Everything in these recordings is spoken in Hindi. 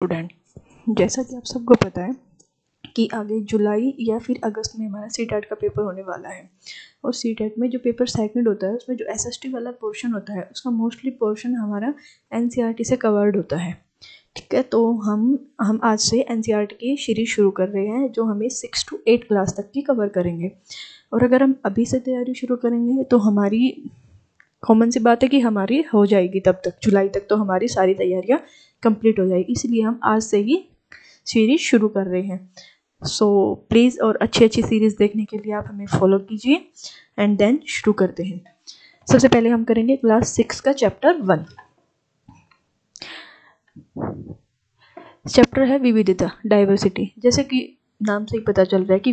स्टूडेंट, जैसा कि आप सबको पता है कि आगे जुलाई या फिर अगस्त में हमारा सीटेट का पेपर होने वाला है। और सीटेट में जो पेपर सेकंड होता है उसमें जो एसएसटी वाला पोर्शन होता है उसका मोस्टली पोर्शन हमारा एनसीईआरटी से कवर्ड होता है। ठीक है, तो हम आज से एनसीईआरटी की सीरीज शुरू कर रहे हैं जो हमें 6 to 8 क्लास तक की कवर करेंगे। और अगर हम अभी से तैयारी शुरू करेंगे तो हमारी कॉमन सी बात है कि हमारी हो जाएगी, तब तक जुलाई तक तो हमारी सारी तैयारियां कंप्लीट हो जाएगी। इसलिए हम आज से ही सीरीज शुरू कर रहे हैं। सो प्लीज़ और अच्छी सीरीज देखने के लिए आप हमें फॉलो कीजिए एंड देन शुरू करते हैं। सबसे पहले हम करेंगे क्लास 6 का चैप्टर 1। चैप्टर है विविधता, डाइवर्सिटी। जैसे कि नाम से ही पता चल रहा है कि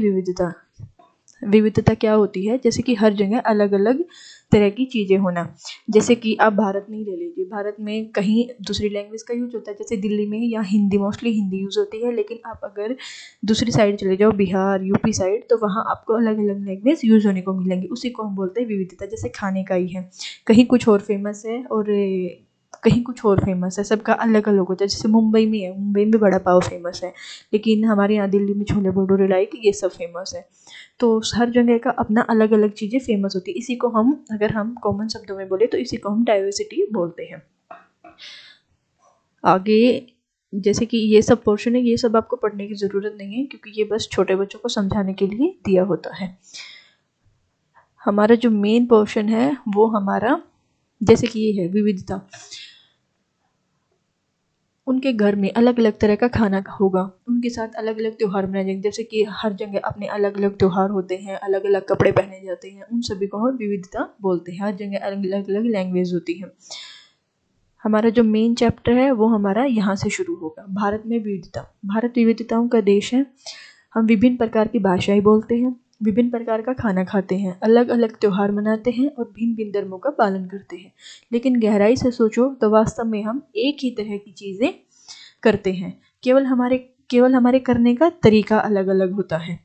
विविधता क्या होती है, जैसे कि हर जगह अलग अलग तरह की चीज़ें होना। जैसे कि आप भारत में ही ले लीजिए, भारत में कहीं दूसरी लैंग्वेज का यूज होता है, जैसे दिल्ली में या हिंदी, मोस्टली हिंदी यूज़ होती है। लेकिन आप अगर दूसरी साइड चले जाओ, बिहार यूपी साइड, तो वहाँ आपको अलग अलग लैंग्वेज यूज़ होने को मिलेंगी। उसी को हम बोलते हैं विविधता। जैसे खाने का ही है, कहीं कुछ और फेमस है और कहीं कुछ और फेमस है, सबका अलग अलग होता है। जैसे मुंबई में है, मुंबई में बड़ा पाव फेमस है, लेकिन हमारे यहाँ दिल्ली में छोले भटूरे लाइक ये सब फेमस है। तो हर जगह का अपना अलग अलग चीज़ें फेमस होती है। इसी को हम, अगर हम कॉमन शब्दों में बोले तो इसी को हम डाइवर्सिटी बोलते हैं। आगे जैसे कि ये सब पोर्शन है, ये सब आपको पढ़ने की ज़रूरत नहीं है क्योंकि ये बस छोटे बच्चों को समझाने के लिए दिया होता है। हमारा जो मेन पोर्शन है वो हमारा, जैसे कि ये है विविधता। उनके घर में अलग अलग तरह का खाना होगा, उनके साथ अलग अलग त्यौहार मनाए जाएंगे। जैसे कि हर जगह अपने अलग अलग त्यौहार होते हैं, अलग अलग कपड़े पहने जाते हैं, उन सभी को हम विविधता बोलते हैं। हर जगह अलग अलग लैंग्वेज होती है। हमारा जो मेन चैप्टर है वो हमारा यहाँ से शुरू होगा। भारत में विविधता। भारत विविधताओं का देश है। हम विभिन्न प्रकार की भाषाएं बोलते हैं, विभिन्न प्रकार का खाना खाते हैं, अलग अलग त्यौहार मनाते हैं और भिन्न भिन्न धर्मों का पालन करते हैं। लेकिन गहराई से सोचो तो वास्तव में हम एक ही तरह की चीज़ें करते हैं, केवल हमारे करने का तरीका अलग अलग होता है।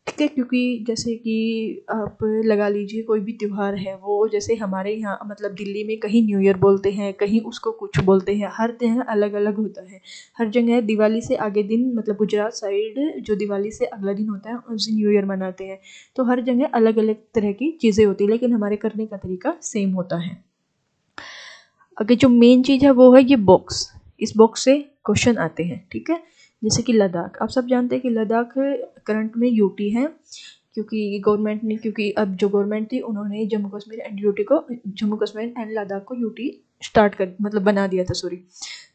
ठीक है, क्योंकि जैसे कि आप लगा लीजिए कोई भी त्यौहार है, वो जैसे हमारे यहाँ मतलब दिल्ली में कहीं न्यू ईयर बोलते हैं, कहीं उसको कुछ बोलते हैं, हर जगह अलग अलग होता है। हर जगह दिवाली से आगे दिन, मतलब गुजरात साइड जो दिवाली से अगला दिन होता है उस दिन न्यू ईयर मनाते हैं। तो हर जगह अलग अलग तरह की चीज़ें होती है, लेकिन हमारे करने का तरीका सेम होता है। अगर जो मेन चीज़ है वो है ये बॉक्स। इस बॉक्स से क्वेश्चन आते हैं। ठीक है, जैसे कि लद्दाख। आप सब जानते हैं कि लद्दाख करंट में यूटी है, क्योंकि अब जो गवर्नमेंट थी उन्होंने जम्मू कश्मीर एंड लद्दाख को यूटी स्टार्ट कर मतलब बना दिया था, सॉरी।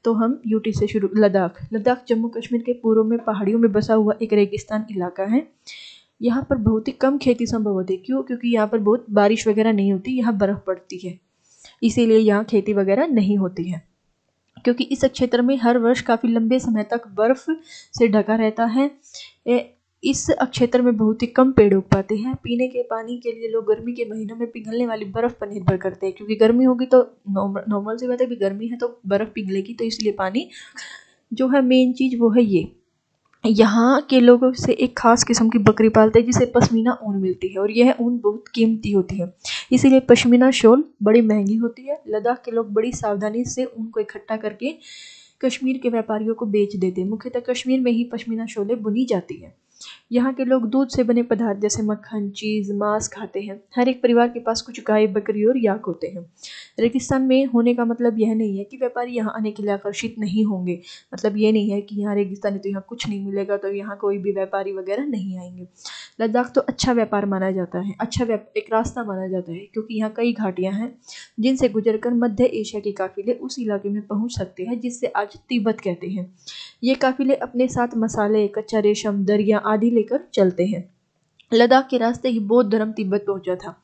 तो हम यूटी से शुरू। लद्दाख जम्मू कश्मीर के पूर्व में पहाड़ियों में बसा हुआ एक रेगिस्तान इलाका है। यहाँ पर बहुत ही कम खेती संभव होती है। क्यों? क्योंकि यहाँ पर बहुत बारिश वगैरह नहीं होती, यहाँ बर्फ़ पड़ती है, इसीलिए यहाँ खेती वगैरह नहीं होती है। क्योंकि इस क्षेत्र में हर वर्ष काफ़ी लंबे समय तक बर्फ से ढका रहता है। इस क्षेत्र में बहुत ही कम पेड़ उग पाते हैं। पीने के पानी के लिए लोग गर्मी के महीनों में पिघलने वाली बर्फ़ पर निर्भर करते हैं, क्योंकि गर्मी होगी तो नॉर्मल सी बात है, गर्मी है तो बर्फ़ पिघलेगी, तो इसलिए पानी जो है मेन चीज़ वो है ये। यहाँ के लोगों से एक खास किस्म की बकरी पालते हैं जिसे पश्मीना ऊन मिलती है, और यह ऊन बहुत कीमती होती है, इसीलिए पश्मीना शॉल बड़ी महंगी होती है। लद्दाख के लोग बड़ी सावधानी से ऊन को इकट्ठा करके कश्मीर के व्यापारियों को बेच देते हैं। मुख्यतः कश्मीर में ही पश्मीना शॉलें बुनी जाती है। यहाँ के लोग दूध से बने पदार्थ जैसे मक्खन, चीज़, मांस खाते हैं। हर एक परिवार के पास कुछ गाय, बकरी और याक होते हैं। रेगिस्तान में होने का मतलब यह नहीं है कि व्यापारी यहाँ आने के लिए आकर्षित नहीं होंगे। मतलब ये नहीं है कि यहाँ रेगिस्तान है तो यहाँ कुछ नहीं मिलेगा, तो यहाँ कोई भी व्यापारी वगैरह नहीं आएंगे। लद्दाख तो अच्छा व्यापार माना जाता है, एक रास्ता माना जाता है, क्योंकि यहाँ कई घाटियाँ हैं जिनसे गुजरकर मध्य एशिया के काफिले उस इलाके में पहुँच सकते हैं जिससे आज तिब्बत कहते हैं। ये काफिले अपने साथ मसाले, कच्चा रेशम, दरिया आदि लेकर चलते हैं। लद्दाख के रास्ते ही बौद्ध धर्म तिब्बत पहुंचा था।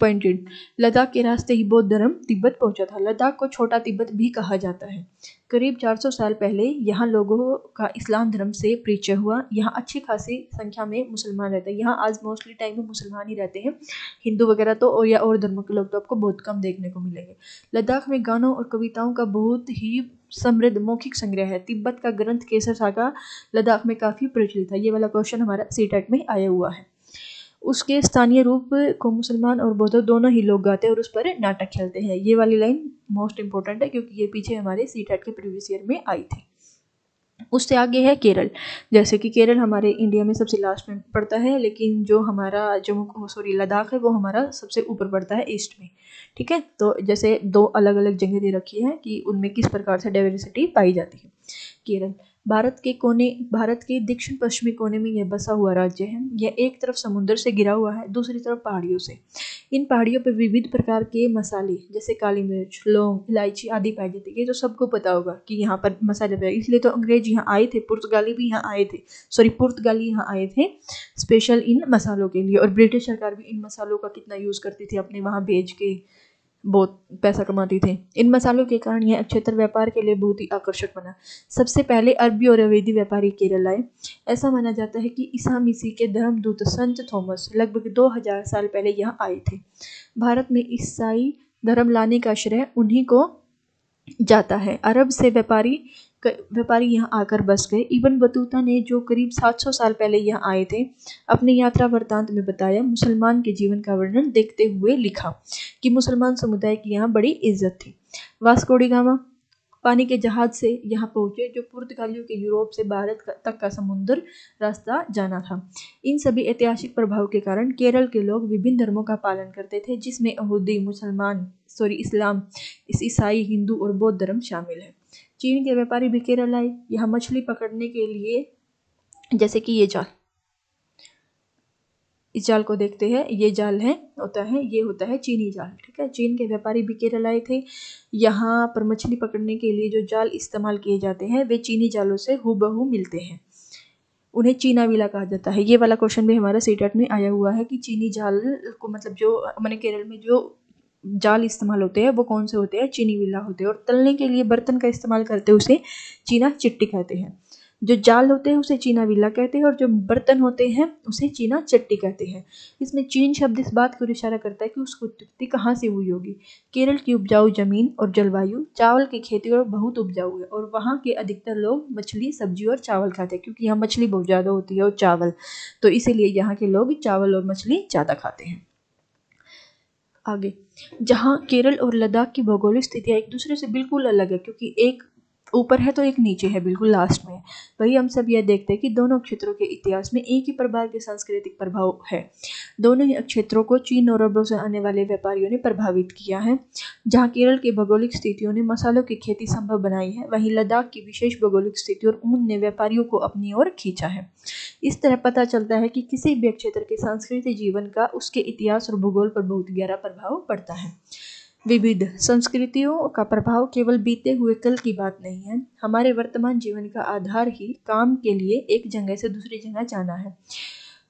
पॉइंटेड, लद्दाख के रास्ते ही बौद्ध धर्म तिब्बत पहुंचा था। लद्दाख को छोटा तिब्बत भी कहा जाता है। करीब 400 साल पहले यहाँ लोगों का इस्लाम धर्म से परिचय हुआ। यहाँ अच्छी खासी संख्या में मुसलमान रहते हैं। यहाँ आज मोस्टली टाइम में मुसलमान ही रहते हैं, हिंदू वगैरह तो और धर्मों के लोग तो आपको बहुत कम देखने को मिलेंगे। लद्दाख में गानों और कविताओं का बहुत ही समृद्ध मौखिक संग्रह है। तिब्बत का ग्रंथ केसर सागा लद्दाख में काफ़ी प्रचलित है। ये वाला क्वेश्चन हमारा सीटेट में आया हुआ है। उसके स्थानीय रूप को मुसलमान और बौद्ध दोनों ही लोग गाते हैं और उस पर नाटक खेलते हैं। ये वाली लाइन मोस्ट इंपॉर्टेंट है क्योंकि ये पीछे हमारे सीटेट के प्रीवियस ईयर में आई थी। उससे आगे है केरल। जैसे कि केरल हमारे इंडिया में सबसे लास्ट में पड़ता है, लेकिन जो हमारा लद्दाख है वो हमारा सबसे ऊपर पड़ता है ईस्ट में। ठीक है, तो जैसे दो अलग अलग जगह दे रखी है कि उनमें किस प्रकार से डाइवर्सिटी पाई जाती है। केरल भारत के दक्षिण पश्चिमी कोने में यह बसा हुआ राज्य है। यह एक तरफ समुद्र से घिरा हुआ है, दूसरी तरफ पहाड़ियों से। इन पहाड़ियों पर विविध प्रकार के मसाले जैसे काली मिर्च, लौंग, इलायची आदि पाई जाती है। ये तो सबको पता होगा कि यहाँ पर मसाले पाए, इसलिए तो अंग्रेज यहाँ आए थे, पुर्तगाली भी यहाँ आए थे, पुर्तगाली यहाँ आए थे स्पेशल इन मसालों के लिए। और ब्रिटिश सरकार भी इन मसालों का कितना यूज़ करती थी, अपने वहाँ भेज के बहुत पैसा कमाती थे। इन मसालों के कारण यह क्षेत्र व्यापार के लिए बहुत ही आकर्षक बना। सबसे पहले अरबी और अवैधी व्यापारी केरल आए। ऐसा माना जाता है कि ईसा मसीह के धर्मदूत संत थॉमस लगभग 2000 साल पहले यहाँ आए थे। भारत में ईसाई धर्म लाने का श्रेय उन्हीं को जाता है। अरब से व्यापारी यहाँ आकर बस गए। इब्न बतूता ने, जो करीब 700 साल पहले यहाँ आए थे, अपने यात्रा वृत्तांत में बताया, मुसलमान के जीवन का वर्णन देखते हुए लिखा कि मुसलमान समुदाय की यहाँ बड़ी इज्जत थी। वास्को डी गामा पानी के जहाज से यहाँ पहुंचे, जो पुर्तगालियों के यूरोप से भारत तक का समुद्र रास्ता जाना था। इन सभी ऐतिहासिक प्रभाव के कारण केरल के लोग विभिन्न धर्मों का पालन करते थे, जिसमें यहूदी, इस्लाम, ईसाई, हिंदू और बौद्ध धर्म शामिल है। चीन के व्यापारी भी केरल आए। यहाँ मछली पकड़ने के लिए, जैसे कि ये जाल, इस जाल को देखते हैं, ये जाल ये होता है चीनी जाल। ठीक है, चीन के व्यापारी भी केरल आए थे। यहाँ पर मछली पकड़ने के लिए जो जाल इस्तेमाल किए जाते हैं वे चीनी जालों से हूबहू मिलते हैं। उन्हें चीना विला कहा जाता है। ये वाला क्वेश्चन भी हमारा सीटेट में आया हुआ है कि चीनी जाल को, मतलब जो हमारे केरल में जो जाल इस्तेमाल होते हैं वो कौन से होते हैं, चीनी विला होते हैं। और तलने के लिए बर्तन का इस्तेमाल करते हैं, उसे चीना चिट्टी कहते हैं। जो जाल होते हैं उसे चीना विला कहते हैं, और जो बर्तन होते हैं उसे चीना चट्टी कहते हैं। इसमें चीन शब्द इस बात को इशारा करता है कि उसकी उत्पत्ति कहाँ से हुई होगी। केरल की उपजाऊ जमीन और जलवायु चावल की खेती और बहुत उपजाऊ है, और वहाँ के अधिकतर लोग मछली, सब्जी और चावल खाते हैं, क्योंकि यहाँ मछली बहुत ज़्यादा होती है और चावल, तो इसीलिए यहाँ के लोग चावल और मछली ज़्यादा खाते हैं। आगे, जहाँ केरल और लद्दाख की भौगोलिक स्थितियाँ एक दूसरे से बिल्कुल अलग है, क्योंकि एक ऊपर है तो एक नीचे है, बिल्कुल लास्ट में। वही हम सब यह देखते हैं कि दोनों क्षेत्रों के इतिहास में एक ही प्रकार के सांस्कृतिक प्रभाव है। दोनों ही क्षेत्रों को चीन और अरबों से आने वाले व्यापारियों ने प्रभावित किया है। जहाँ केरल की भौगोलिक स्थितियों ने मसालों की खेती संभव बनाई है, वहीं लद्दाख की विशेष भौगोलिक स्थिति और ऊन ने व्यापारियों को अपनी ओर खींचा है। इस तरह पता चलता है कि किसी भी क्षेत्र के सांस्कृतिक जीवन का उसके इतिहास और भूगोल पर बहुत गहरा प्रभाव पड़ता है। विविध संस्कृतियों का प्रभाव केवल बीते हुए कल की बात नहीं है। हमारे वर्तमान जीवन का आधार ही काम के लिए एक जगह से दूसरी जगह जाना है।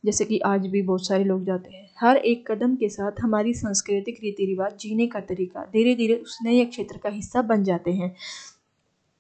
जैसे कि आज भी बहुत सारे लोग जाते हैं। हर एक कदम के साथ हमारी सांस्कृतिक रीति रिवाज, जीने का तरीका धीरे धीरे उस नए क्षेत्र का हिस्सा बन जाते हैं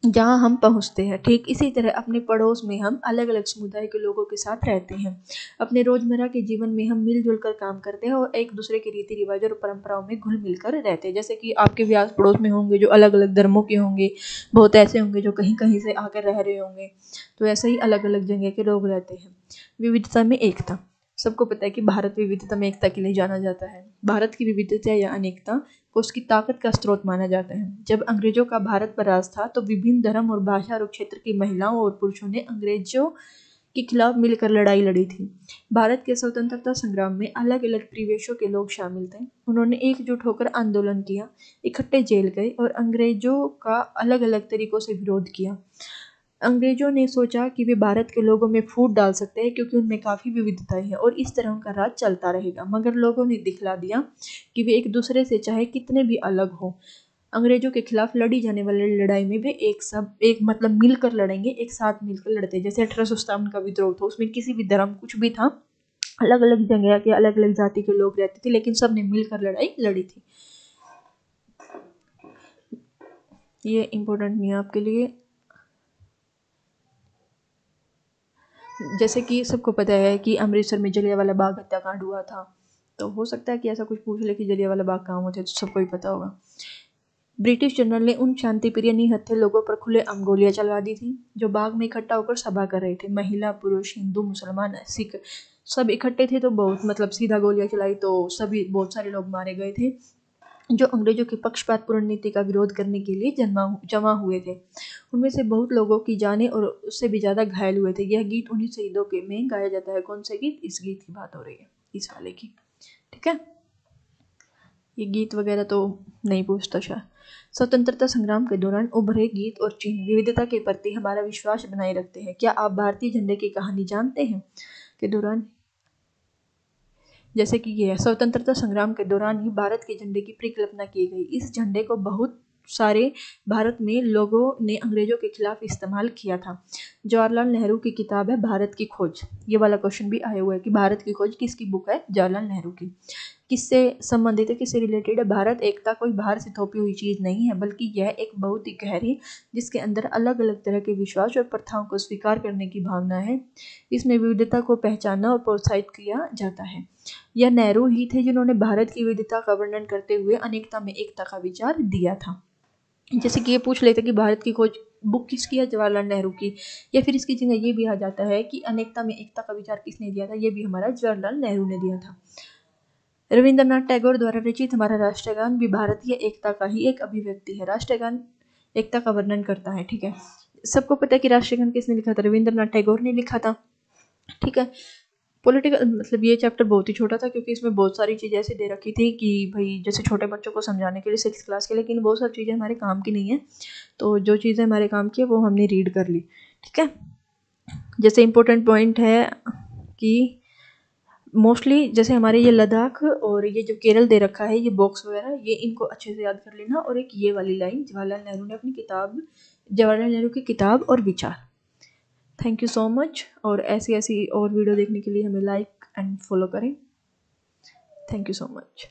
जहाँ हम पहुँचते हैं। ठीक इसी तरह अपने पड़ोस में हम अलग अलग समुदाय के लोगों के साथ रहते हैं। अपने रोजमर्रा के जीवन में हम मिलजुल कर काम करते हैं और एक दूसरे के रीति रिवाज और परंपराओं में घुल मिलकर रहते हैं। जैसे कि आपके भी आस पड़ोस में होंगे जो अलग अलग धर्मों के होंगे, बहुत ऐसे होंगे जो कहीं कहीं से आकर रह रहे होंगे, तो ऐसे ही अलग अलग जगह के लोग रहते हैं। विविधता में एकता। सबको पता है कि भारत विविधता में एकता के लिए जाना जाता है। भारत की विविधता या अनेकता को उसकी ताकत का स्रोत माना जाता है। जब अंग्रेजों का भारत पर राज था तो विभिन्न धर्म और भाषा और क्षेत्र की महिलाओं और पुरुषों ने अंग्रेजों के खिलाफ मिलकर लड़ाई लड़ी थी। भारत के स्वतंत्रता संग्राम में अलग अलग परिवेशों के लोग शामिल थे। उन्होंने एकजुट होकर आंदोलन किया, इकट्ठे जेल गए और अंग्रेजों का अलग अलग तरीकों से विरोध किया। अंग्रेजों ने सोचा कि वे भारत के लोगों में फूट डाल सकते हैं, क्योंकि उनमें काफ़ी विविधताएं हैं और इस तरह उनका राज चलता रहेगा। मगर लोगों ने दिखला दिया कि वे एक दूसरे से चाहे कितने भी अलग हो, अंग्रेजों के खिलाफ लड़ी जाने वाली लड़ाई में वे एक मतलब मिलकर लड़ेंगे, एक साथ मिलकर लड़ते। जैसे 1857 का विद्रोह था, उसमें किसी भी धर्म कुछ भी था, अलग अलग जगह के अलग अलग जाति के लोग रहते थे, लेकिन सब ने मिलकर लड़ाई लड़ी थी। ये इम्पोर्टेंट नहीं है आपके लिए। जैसे कि सबको पता है कि अमृतसर में जलियांवाला बाग हत्याकांड हुआ था, तो हो सकता है कि ऐसा कुछ पूछ ले कि जलियांवाला बाग कहाँ हुआ था, तो सबको ही पता होगा। ब्रिटिश जनरल ने उन शांतिप्रिय निहत्थे लोगों पर खुलेआम गोलियां चलवा दी थी जो बाग में इकट्ठा होकर सभा कर रहे थे। महिला, पुरुष, हिंदू, मुसलमान, सिख सब इकट्ठे थे, तो बहुत मतलब सीधा गोलियां चलाई तो सभी बहुत सारे लोग मारे गए थे। जो अंग्रेजों की पक्षपातपूर्ण नीति का विरोध करने के लिए जमा हुए थे। उनमें से बहुत लोगों की जानें और उससे भी ज़्यादा घायल हुए थे। यह गीत उन्हीं शहीदों के में गाया जाता है। कौन सा गीत? इस गीत की बात हो रही है, इस वाले की। ठीक है, ये गीत वगैरह तो नहीं पूछता शायद। स्वतंत्रता संग्राम के दौरान उभरे गीत और चिन्ह विविधता के प्रति हमारा विश्वास बनाए रखते हैं। क्या आप भारतीय झंडे की कहानी जानते हैं? के दौरान, जैसे कि यह स्वतंत्रता संग्राम के दौरान ही भारत के झंडे की परिकल्पना की गई। इस झंडे को बहुत सारे भारत में लोगों ने अंग्रेजों के खिलाफ इस्तेमाल किया था। जवाहरलाल नेहरू की किताब है भारत की खोज। ये वाला क्वेश्चन भी आया हुआ है कि भारत की खोज किसकी बुक है? जवाहरलाल नेहरू की। किससे संबंधित है, किससे रिलेटेड है? भारत एकता कोई बाहर से थोपी हुई चीज़ नहीं है, बल्कि यह एक बहुत ही गहरी, जिसके अंदर अलग अलग तरह के विश्वास और प्रथाओं को स्वीकार करने की भावना है। इसमें विविधता को पहचानना और प्रोत्साहित किया जाता है। यह नेहरू ही थे जिन्होंने भारत की विविधता का वर्णन करते हुए अनेकता में एकता का विचार दिया था। जैसे कि ये पूछ लेते कि भारत की खोज बुक किसकी है? जवाहरलाल नेहरू की। या फिर इसकी जगह ये भी आ जाता है कि अनेकता में एकता का विचार किसने दिया था? ये भी हमारा जवाहरलाल नेहरू ने दिया था। रविंद्रनाथ टैगोर द्वारा रचित हमारा राष्ट्रगान भी भारतीय एकता का ही एक अभिव्यक्ति है। राष्ट्रगान एकता का वर्णन करता है। ठीक है, सबको पता है कि राष्ट्रगान किसने लिखा था? रविंद्रनाथ टैगोर ने लिखा था। ठीक है, पॉलिटिकल मतलब ये चैप्टर बहुत ही छोटा था क्योंकि इसमें बहुत सारी चीज़ें ऐसे दे रखी थी कि भाई जैसे छोटे बच्चों को समझाने के लिए 6th क्लास के, लेकिन बहुत सारी चीज़ें हमारे काम की नहीं है। तो जो चीज़ें हमारे काम की है वो हमने रीड कर ली। ठीक है, जैसे इम्पोर्टेंट पॉइंट है कि मोस्टली जैसे हमारे ये लद्दाख और ये जो केरल दे रखा है, ये बॉक्स वगैरह, ये इनको अच्छे से याद कर लेना। और एक ये वाली लाइन, जवाहरलाल नेहरू ने अपनी किताब, जवाहरलाल नेहरू की किताब और विचार। Thank you so much. और ऐसी ऐसी और वीडियो देखने के लिए हमें लाइक एंड फॉलो करें। Thank you so much.